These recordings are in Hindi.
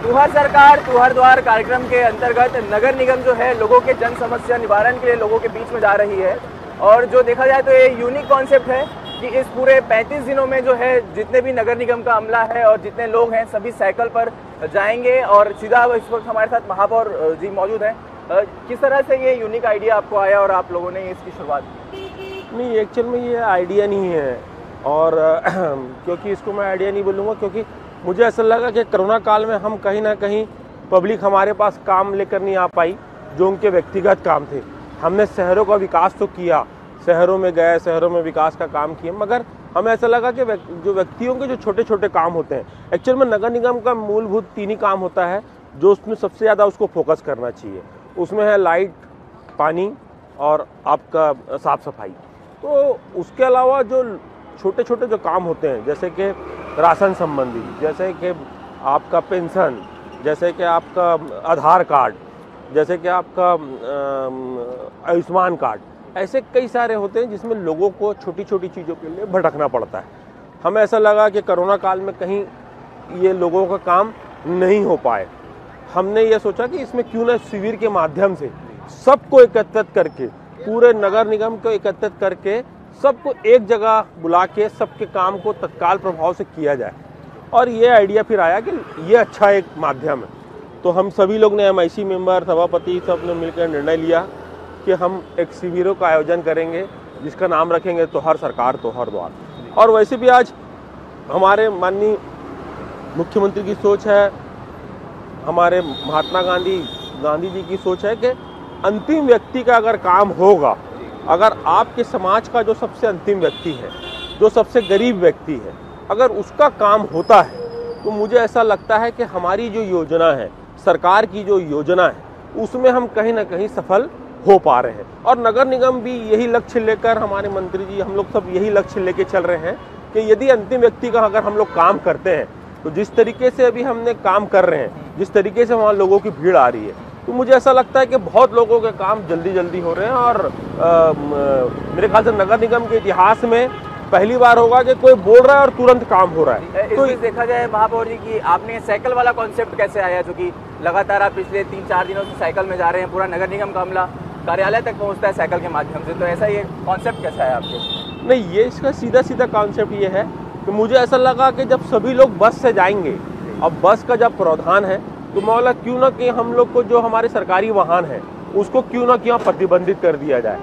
तुहर सरकार तुहर द्वार कार्यक्रम के अंतर्गत नगर निगम जो है लोगों के जन समस्या निवारण के लिए लोगों के बीच में जा रही है। और जो देखा जाए तो ये यूनिक कॉन्सेप्ट है कि इस पूरे 35 दिनों में जो है जितने भी नगर निगम का अमला है और जितने लोग हैं सभी साइकिल पर जाएंगे। और सीधा इस वक्त हमारे साथ महापौर जी मौजूद हैं। किस तरह से ये यूनिक आइडिया आपको आया और आप लोगों ने इसकी शुरुआत की? नहीं, एक्चुअल में ये आइडिया नहीं है और क्योंकि इसको मैं आइडिया नहीं बोलूँगा, क्योंकि मुझे ऐसा लगा कि कोरोना काल में हम कहीं ना कहीं पब्लिक हमारे पास काम लेकर नहीं आ पाई जो उनके व्यक्तिगत काम थे। हमने शहरों का विकास तो किया, शहरों में गए, शहरों में विकास का काम किया, मगर हमें ऐसा लगा कि जो व्यक्तियों के जो छोटे छोटे काम होते हैं, एक्चुअल में नगर निगम का मूलभूत 3 ही काम होता है जो उसमें सबसे ज़्यादा उसको फोकस करना चाहिए। उसमें है लाइट, पानी और आपका साफ़ सफाई। तो उसके अलावा जो छोटे छोटे जो काम होते हैं, जैसे कि राशन संबंधी, जैसे कि आपका पेंशन, जैसे कि आपका आधार कार्ड, जैसे कि आपका आयुष्मान कार्ड, ऐसे कई सारे होते हैं जिसमें लोगों को छोटी छोटी चीज़ों के लिए भटकना पड़ता है। हमें ऐसा लगा कि कोरोना काल में कहीं ये लोगों का काम नहीं हो पाए। हमने ये सोचा कि इसमें क्यों ना शिविर के माध्यम से सबको एकत्रित करके, पूरे नगर निगम को एकत्रित करके सबको एक जगह बुला के सबके काम को तत्काल प्रभाव से किया जाए। और ये आइडिया फिर आया कि ये अच्छा एक माध्यम है। तो हम सभी लोग ने, MIC मेंबर, सभापति, सब ने मिलकर निर्णय लिया कि हम एक शिविरों का आयोजन करेंगे जिसका नाम रखेंगे तुहर सरकार तुहर द्वार। और वैसे भी आज हमारे माननीय मुख्यमंत्री की सोच है, हमारे महात्मा गांधी जी की सोच है कि अंतिम व्यक्ति का अगर काम होगा, अगर आपके समाज का जो सबसे अंतिम व्यक्ति है, जो सबसे गरीब व्यक्ति है, अगर उसका काम होता है तो मुझे ऐसा लगता है कि हमारी जो योजना है, सरकार की जो योजना है, उसमें हम कहीं ना कहीं सफल हो पा रहे हैं। और नगर निगम भी यही लक्ष्य लेकर, हमारे मंत्री जी, हम लोग सब यही लक्ष्य लेके चल रहे हैं कि यदि अंतिम व्यक्ति का अगर हम लोग काम करते हैं तो जिस तरीके से अभी हमने काम कर रहे हैं, जिस तरीके से वहाँ लोगों की भीड़ आ रही है, तो मुझे ऐसा लगता है कि बहुत लोगों के काम जल्दी जल्दी हो रहे हैं। और मेरे ख्याल से नगर निगम के इतिहास में पहली बार होगा कि कोई बोल रहा है और तुरंत काम हो रहा है। तो देखा जाए महापौर जी कि आपने साइकिल वाला कॉन्सेप्ट कैसे आया, जो कि लगातार आप पिछले 3-4 दिनों से साइकिल में जा रहे हैं, पूरा नगर निगम का अमला कार्यालय तक पहुंचता है साइकिल के माध्यम से, तो ऐसा ये कॉन्सेप्ट कैसा है आपके? नहीं, ये इसका सीधा सीधा कॉन्सेप्ट ये है कि मुझे ऐसा लगा कि जब सभी लोग बस से जाएंगे, अब बस का जब प्रावधान है, तो मैं बोला क्यों ना कि हम लोग को जो हमारे सरकारी वाहन है उसको क्यों ना क्यों प्रतिबंधित कर दिया जाए।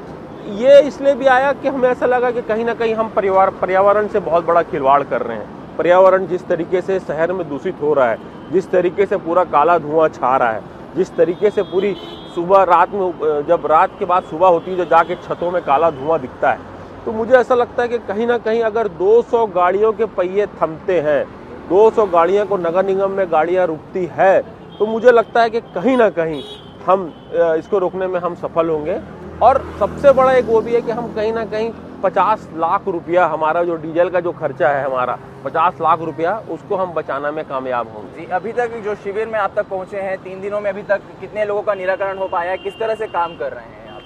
ये इसलिए भी आया कि हमें ऐसा लगा कि कहीं ना कहीं हम पर्यावरण से बहुत बड़ा खिलवाड़ कर रहे हैं। पर्यावरण जिस तरीके से शहर में दूषित हो रहा है, जिस तरीके से पूरा काला धुआं छा रहा है, जिस तरीके से पूरी सुबह रात में, जब रात के बाद सुबह होती है तो जाके छतों में काला धुआं दिखता है, तो मुझे ऐसा लगता है कि कहीं ना कहीं अगर 200 गाड़ियों के पहिए थमते हैं, 200 गाड़ियों को नगर निगम में गाड़ियाँ रुकती है, तो मुझे लगता है कि कहीं ना कहीं हम इसको रोकने में हम सफल होंगे। और सबसे बड़ा एक वो भी है कि हम कहीं ना कहीं 50 लाख रुपया, हमारा जो डीजल का जो खर्चा है, हमारा 50 लाख रुपया, उसको हम बचाने में कामयाब होंगे। जी, अभी तक जो शिविर में आप तक पहुंचे हैं 3 दिनों में, अभी तक कितने लोगों का निराकरण हो पाया है, किस तरह से काम कर रहे हैं आप?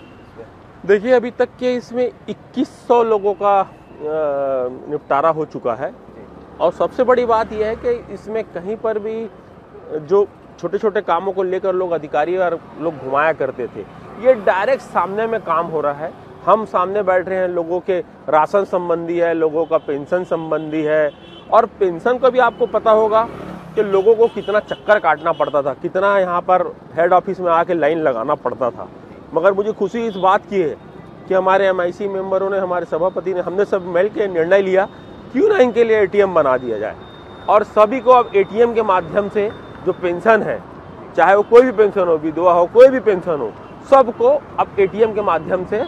देखिए, अभी तक के इसमें 2100 लोगों का निपटारा हो चुका है। और सबसे बड़ी बात यह है कि इसमें कहीं पर भी जो छोटे छोटे कामों को लेकर लोग अधिकारी और लोग घुमाया करते थे, ये डायरेक्ट सामने में काम हो रहा है। हम सामने बैठ रहे हैं, लोगों के राशन संबंधी है, लोगों का पेंशन संबंधी है। और पेंशन का भी आपको पता होगा कि लोगों को कितना चक्कर काटना पड़ता था, कितना यहाँ पर हेड ऑफिस में आके लाइन लगाना पड़ता था। मगर मुझे खुशी इस बात की है कि हमारे MIC मेंबरों ने, हमारे सभापति ने, हमने सब मिल के निर्णय लिया क्यों ना इनके लिए ATM बना दिया जाए। और सभी को अब ATM के माध्यम से जो पेंशन है, चाहे वो कोई भी पेंशन हो, विधवा हो, कोई भी पेंशन हो, सबको अब ATM के माध्यम से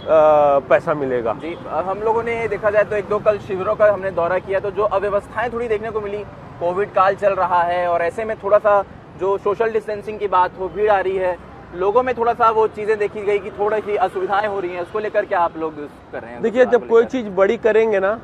पैसा मिलेगा। जी, हम लोगों ने देखा जाए तो 1-2 कल शिविरों का हमने दौरा किया, तो जो अव्यवस्थाएं थोड़ी देखने को मिली, कोविड काल चल रहा है और ऐसे में थोड़ा सा जो सोशल डिस्टेंसिंग की बात हो, भीड़ आ रही है, लोगों में थोड़ा सा वो चीजें देखी गई कि थोड़ी सी असुविधाएं हो रही हैं, उसको लेकर क्या आप लोग कर रहे हैं? देखिए, जब कोई चीज़ बड़ी करेंगे ना,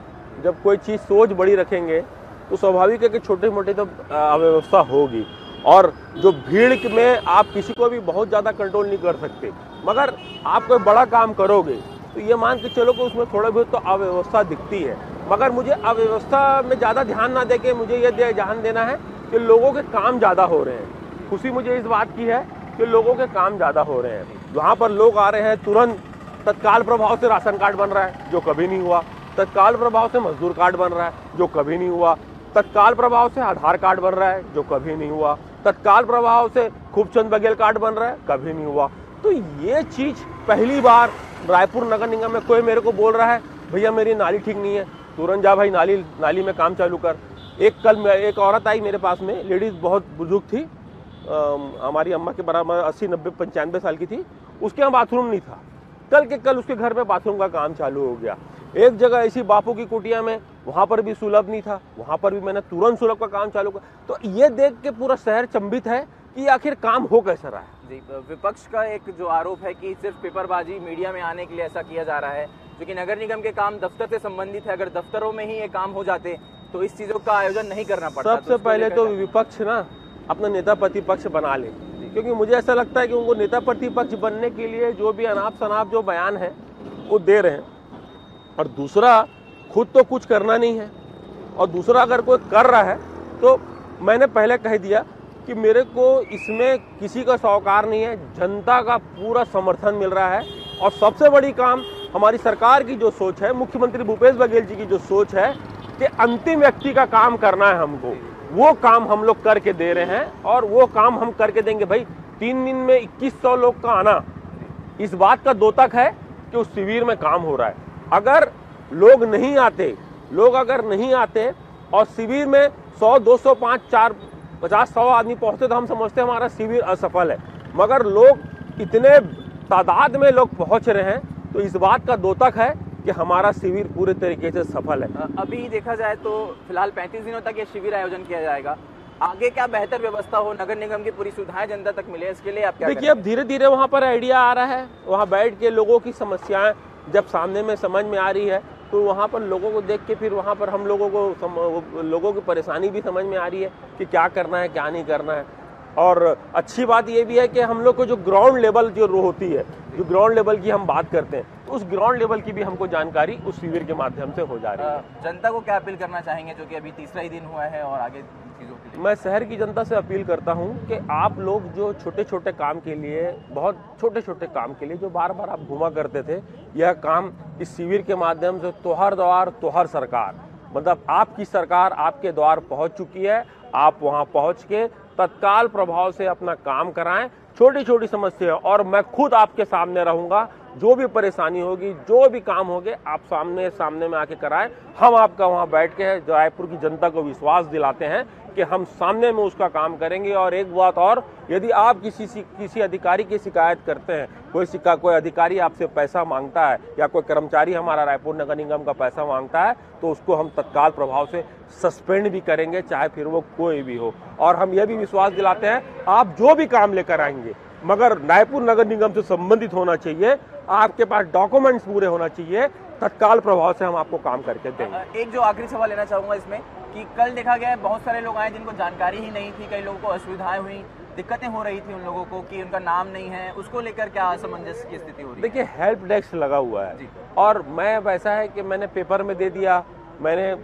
जब कोई चीज़ सोच बड़ी रखेंगे, तो स्वाभाविक है कि छोटे मोटे तो अव्यवस्था होगी। और जो भीड़ में आप किसी को भी बहुत ज़्यादा कंट्रोल नहीं कर सकते, मगर आप कोई बड़ा काम करोगे तो ये मान के चलो कि उसमें थोड़ा बहुत तो अव्यवस्था दिखती है। मगर मुझे अव्यवस्था में ज़्यादा ध्यान ना देके मुझे ये ध्यान देना है कि लोगों के काम ज़्यादा हो रहे हैं। खुशी मुझे इस बात की है कि लोगों के काम ज़्यादा हो रहे हैं। वहाँ पर लोग आ रहे हैं, तुरंत तत्काल प्रभाव से राशन कार्ड बन रहा है, जो कभी नहीं हुआ। तत्काल प्रभाव से मजदूर कार्ड बन रहा है, जो कभी नहीं हुआ। तत्काल प्रभाव से आधार कार्ड बन रहा है, जो कभी नहीं हुआ। तत्काल प्रभाव से खूबचंद बघेल कार्ड बन रहा है, कभी नहीं हुआ। तो ये चीज़ पहली बार रायपुर नगर निगम में कोई मेरे को बोल रहा है भैया मेरी नाली ठीक नहीं है, तुरंत जा भाई नाली में काम चालू कर। कल एक औरत आई मेरे पास में, लेडीज़ बहुत बुजुर्ग थी, हमारी अम्मा के बराबर 80, 90, 95 साल की थी। उसके यहाँ बाथरूम नहीं था, कल के कल उसके घर में बाथरूम का काम चालू हो गया। एक जगह ऐसी बापू की कुटिया में, वहाँ पर भी सुलभ नहीं था, वहाँ पर भी मैंने तुरंत सुलभ का काम चालू किया। तो ये देख के पूरा शहर चंबित है कि आखिर काम हो कैसे रहा है। जी, विपक्ष का एक जो आरोप है कि सिर्फ पेपरबाजी, मीडिया में आने के लिए ऐसा किया जा रहा है, जो कि नगर निगम के काम दफ्तर से संबंधित है। अगर दफ्तरों में ही ये काम हो जाते तो इस चीजों का आयोजन नहीं करना पड़ता। सबसे पहले तो विपक्ष ना अपना नेता प्रतिपक्ष बना ले, क्योंकि मुझे ऐसा लगता है कि उनको नेता प्रतिपक्ष बनने के लिए जो भी अनाप शनाप जो बयान है वो दे रहे हैं। और दूसरा, खुद तो कुछ करना नहीं है, और दूसरा अगर कोई कर रहा है तो मैंने पहले कह दिया कि मेरे को इसमें किसी का सौकार नहीं है, जनता का पूरा समर्थन मिल रहा है। और सबसे बड़ी काम हमारी सरकार की जो सोच है, मुख्यमंत्री भूपेश बघेल जी की जो सोच है कि अंतिम व्यक्ति का काम करना है हमको, वो काम हम लोग करके दे रहे हैं। और वो काम हम करके देंगे भाई। 3 दिन में 2100 लोग का आना इस बात का द्योतक है कि उस शिविर में काम हो रहा है। अगर लोग नहीं आते और शिविर में 100, 200, 5, 4, 50, 100 आदमी पहुंचते तो हम समझते हैं हमारा शिविर असफल है। मगर लोग इतने तादाद में लोग पहुंच रहे हैं तो इस बात का द्योतक है कि हमारा शिविर पूरे तरीके से सफल है। अभी देखा जाए तो फिलहाल 35 दिनों तक ये शिविर आयोजन किया जाएगा। आगे क्या बेहतर व्यवस्था हो, नगर निगम की पूरी सुविधाएं जनता तक मिले, इसके लिए आप क्या देखिए, अब धीरे धीरे वहाँ पर आइडिया आ रहा है। वहाँ बैठ के लोगों की समस्याएं जब सामने में समझ में आ रही है तो वहाँ पर लोगों को देख के फिर वहाँ पर हम लोगों की परेशानी भी समझ में आ रही है कि क्या करना है क्या नहीं करना है। और अच्छी बात ये भी है कि हम लोग को जो ग्राउंड लेवल जो होती है, जो ग्राउंड लेवल की हम बात करते हैं, तो उस ग्राउंड लेवल की भी हमको जानकारी उस शिविर के माध्यम से हो जा रही है। जनता को क्या अपील करना चाहेंगे, जो कि अभी तीसरा ही दिन हुआ है और आगे चीज़ों के लिए? मैं शहर की जनता से अपील करता हूं कि आप लोग जो छोटे छोटे काम के लिए, बहुत छोटे छोटे काम के लिए जो बार बार आप घुमा करते थे, यह काम इस शिविर के माध्यम से तोहर द्वार तोहर सरकार, मतलब आपकी सरकार आपके द्वार पहुंच चुकी है। आप वहां पहुंच के तत्काल प्रभाव से अपना काम कराएं, छोटी छोटी समस्या, और मैं खुद आपके सामने रहूंगा। जो भी परेशानी होगी, जो भी काम होंगे, आप सामने में आके कराएं। हम आपका वहां बैठ के रायपुर की जनता को विश्वास दिलाते हैं कि हम सामने में उसका काम करेंगे। और एक बात और, यदि आप किसी अधिकारी की शिकायत करते हैं, कोई अधिकारी आपसे पैसा मांगता है या कोई कर्मचारी हमारा रायपुर नगर निगम का पैसा मांगता है, तो उसको हम तत्काल प्रभाव से सस्पेंड भी करेंगे, चाहे फिर वो कोई भी हो। और हम यह भी विश्वास दिलाते हैं, आप जो भी काम लेकर आएंगे मगर रायपुर नगर निगम से संबंधित होना चाहिए, आपके पास डॉक्यूमेंट्स पूरे होना चाहिए, तत्काल प्रभाव से हम आपको काम करके देंगे। एक जो आखिरी सवाल लेना चाहूंगा इसमें, कि कल देखा गया है बहुत सारे लोग आए जिनको जानकारी ही नहीं थी, कई लोगों को असुविधाएं हुई, दिक्कतें हो रही थी उन लोगों को कि उनका नाम नहीं है, उसको लेकर क्या असमंजस की स्थिति हो रही है? देखिए, हेल्प डेस्क लगा हुआ है और मैं वैसा है कि मैंने पेपर में दे दिया, मैंने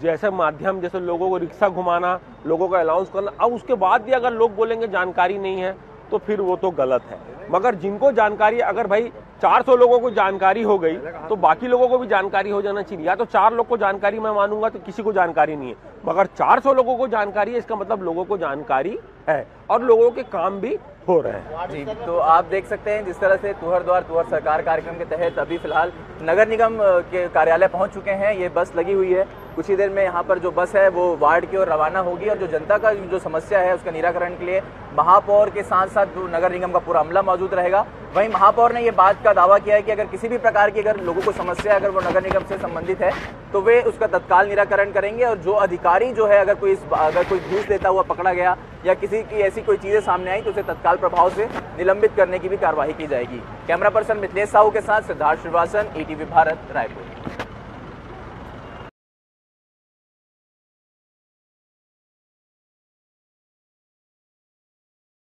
जैसे माध्यम, जैसे लोगों को रिक्शा घुमाना, लोगों को अलाउंस करना, अब उसके बाद भी अगर लोग बोलेंगे जानकारी नहीं है तो फिर वो तो गलत है। मगर जिनको जानकारी, अगर भाई 400 लोगों को जानकारी हो गई तो बाकी लोगों को भी जानकारी हो जाना चाहिए। या तो 4 लोग को जानकारी मैं मानूंगा तो किसी को जानकारी नहीं है, मगर 400 लोगों को जानकारी है, इसका मतलब लोगों को जानकारी है और लोगों के काम भी हो रहे हैं। जी, तो आप देख सकते हैं जिस तरह से तुहर द्वार तुहर सरकार कार्यक्रम के तहत अभी फिलहाल नगर निगम के कार्यालय पहुंच चुके हैं। ये बस लगी हुई है, कुछ ही देर में यहाँ पर जो बस है वो वार्ड की ओर रवाना होगी और जो जनता का जो समस्या है उसका निराकरण के लिए महापौर के साथ साथ नगर निगम का पूरा अमला मौजूद रहेगा। वहीं महापौर ने ये बात का दावा किया है कि अगर किसी भी प्रकार की अगर लोगों को समस्या अगर वो नगर निगम से संबंधित है तो वे उसका तत्काल निराकरण करेंगे। और जो अधिकारी जो है अगर कोई घूस देता हुआ पकड़ा गया या किसी की ऐसी कोई चीजें सामने आई तो उसे तत्काल प्रभाव से निलंबित करने की भी कार्यवाही की जाएगी। कैमरा पर्सन मिथिलेश साहू के साथ सिद्धार्थ श्रीवास्तव, ETV भारत, रायपुर।